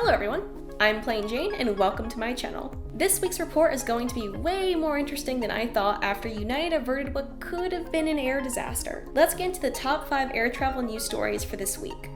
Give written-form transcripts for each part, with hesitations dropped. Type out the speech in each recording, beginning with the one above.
Hello everyone, I'm Plain Jane and welcome to my channel. This week's report is going to be way more interesting than I thought after United averted what could have been an air disaster. Let's get into the top 5 air travel news stories for this week.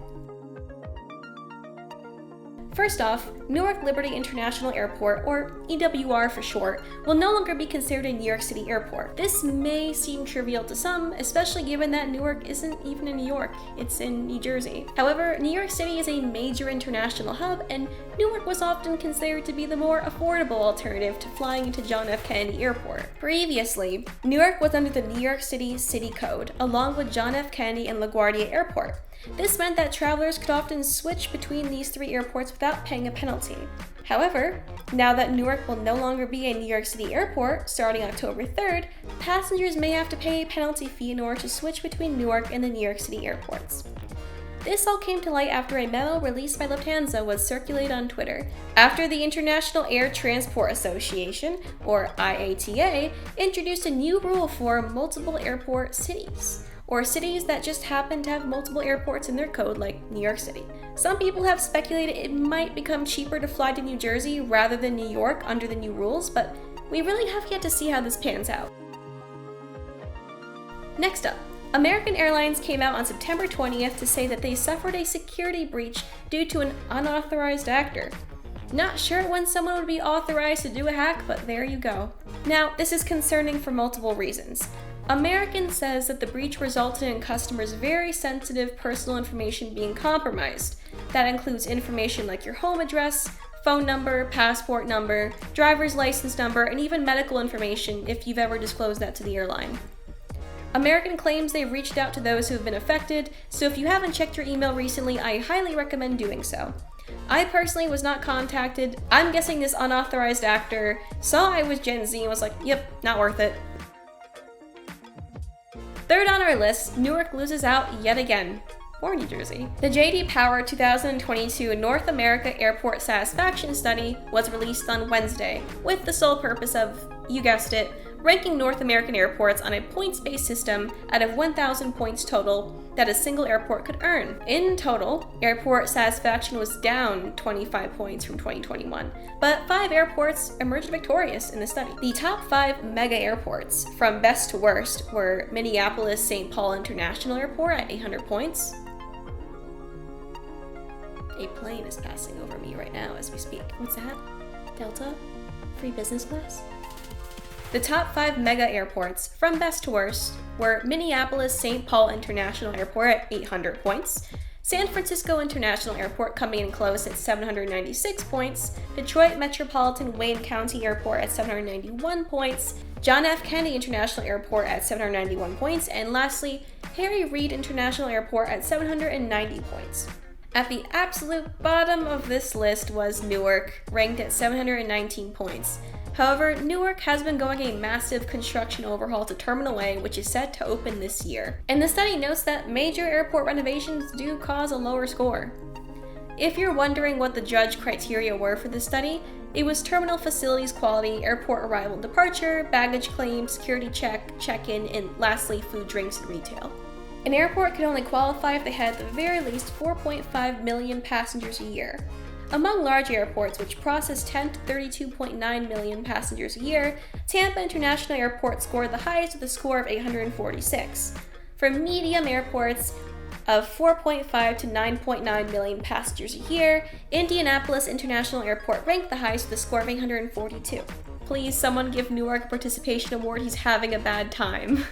First off, Newark Liberty International Airport, or EWR for short, will no longer be considered a New York City airport. This may seem trivial to some, especially given that Newark isn't even in New York, it's in New Jersey. However, New York City is a major international hub, and Newark was often considered to be the more affordable alternative to flying into John F. Kennedy Airport. Previously, Newark was under the New York City City Code, along with John F. Kennedy and LaGuardia Airport. This meant that travelers could often switch between these three airports without paying a penalty. However, now that Newark will no longer be a New York City airport, starting October 3rd, passengers may have to pay a penalty fee in order to switch between Newark and the New York City airports. This all came to light after a memo released by Lufthansa was circulated on Twitter, after the International Air Transport Association, or IATA, introduced a new rule for multiple airport cities, or cities that just happen to have multiple airports in their code like New York City. Some people have speculated it might become cheaper to fly to New Jersey rather than New York under the new rules, but we really have yet to see how this pans out. Next up, American Airlines came out on September 20th to say that they suffered a security breach due to an unauthorized actor. Not sure when someone would be authorized to do a hack, but there you go. Now, this is concerning for multiple reasons. American says that the breach resulted in customers' very sensitive personal information being compromised. That includes information like your home address, phone number, passport number, driver's license number, and even medical information if you've ever disclosed that to the airline. American claims they've reached out to those who have been affected, so if you haven't checked your email recently, I highly recommend doing so. I personally was not contacted. I'm guessing this unauthorized actor saw I was Gen Z and was like, yep, not worth it. Third on our list, Newark loses out yet again, or New Jersey. The J.D. Power 2022 North America Airport Satisfaction Study was released on Wednesday, with the sole purpose of, you guessed it, ranking North American airports on a points-based system out of 1,000 points total that a single airport could earn. In total, airport satisfaction was down 25 points from 2021, but 5 airports emerged victorious in the study. The top 5 mega airports, from best to worst, were Minneapolis-St. Paul International Airport at 800 points. A plane is passing over me right now as we speak. What's that? Delta? Free business class? The top 5 mega airports, from best to worst, were Minneapolis-St. Paul International Airport at 800 points, San Francisco International Airport coming in close at 796 points, Detroit Metropolitan Wayne County Airport at 791 points, John F. Kennedy International Airport at 791 points, and lastly, Harry Reid International Airport at 790 points. At the absolute bottom of this list was Newark, ranked at 719 points. However, Newark has been going a massive construction overhaul to Terminal A, which is set to open this year. And the study notes that major airport renovations do cause a lower score. If you're wondering what the judge criteria were for this study, it was terminal facilities quality, airport arrival and departure, baggage claim, security check, check-in, and lastly, food, drinks, and retail. An airport can only qualify if they had at the very least 4.5 million passengers a year. Among large airports, which process 10 to 32.9 million passengers a year, Tampa International Airport scored the highest with a score of 846. For medium airports of 4.5 to 9.9 million passengers a year, Indianapolis International Airport ranked the highest with a score of 842. Please, someone give Newark a participation award, he's having a bad time.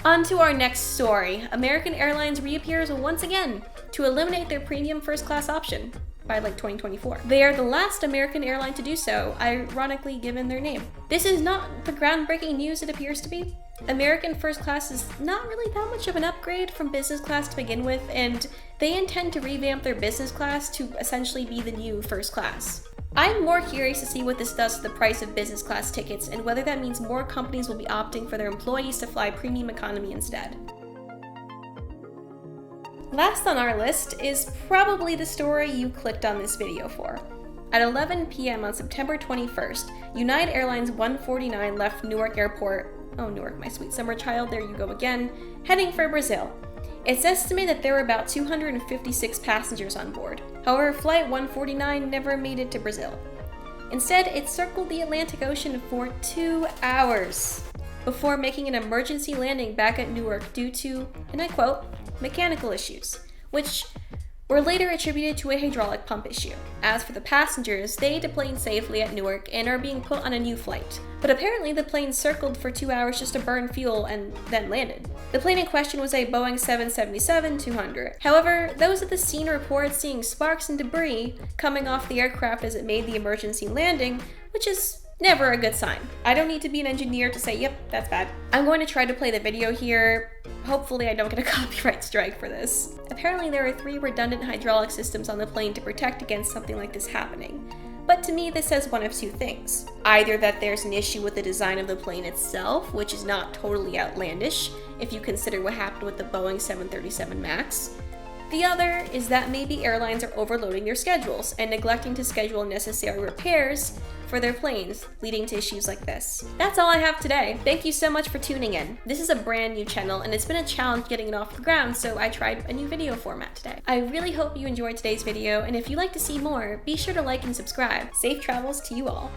On to our next story. American Airlines reappears once again to eliminate their premium first class option by 2024. They are the last American airline to do so, ironically given their name. This is not the groundbreaking news it appears to be. American first class is not really that much of an upgrade from business class to begin with, and they intend to revamp their business class to essentially be the new first class. I'm more curious to see what this does to the price of business class tickets and whether that means more companies will be opting for their employees to fly premium economy instead. Last on our list is probably the story you clicked on this video for. At 11 p.m. on September 21st, United Airlines 149 left Newark Airport, oh Newark, my sweet summer child, there you go again, heading for Brazil. It's estimated that there were about 256 passengers on board. However, Flight 149 never made it to Brazil. Instead, it circled the Atlantic Ocean for 2 hours before making an emergency landing back at Newark due to, and I quote, mechanical issues, which were later attributed to a hydraulic pump issue. As for the passengers, they deplaned safely at Newark and are being put on a new flight. But apparently the plane circled for 2 hours just to burn fuel and then landed. The plane in question was a Boeing 777-200. However, those at the scene report seeing sparks and debris coming off the aircraft as it made the emergency landing, which is never a good sign. I don't need to be an engineer to say, yep, that's bad. I'm going to try to play the video here. Hopefully I don't get a copyright strike for this. Apparently there are 3 redundant hydraulic systems on the plane to protect against something like this happening. But to me, this says one of 2 things. Either that there's an issue with the design of the plane itself, which is not totally outlandish if you consider what happened with the Boeing 737 MAX. The other is that maybe airlines are overloading their schedules and neglecting to schedule necessary repairs for their planes, leading to issues like this. That's all I have today. Thank you so much for tuning in. This is a brand new channel and it's been a challenge getting it off the ground, so I tried a new video format today. I really hope you enjoyed today's video, and if you'd like to see more, be sure to like and subscribe. Safe travels to you all.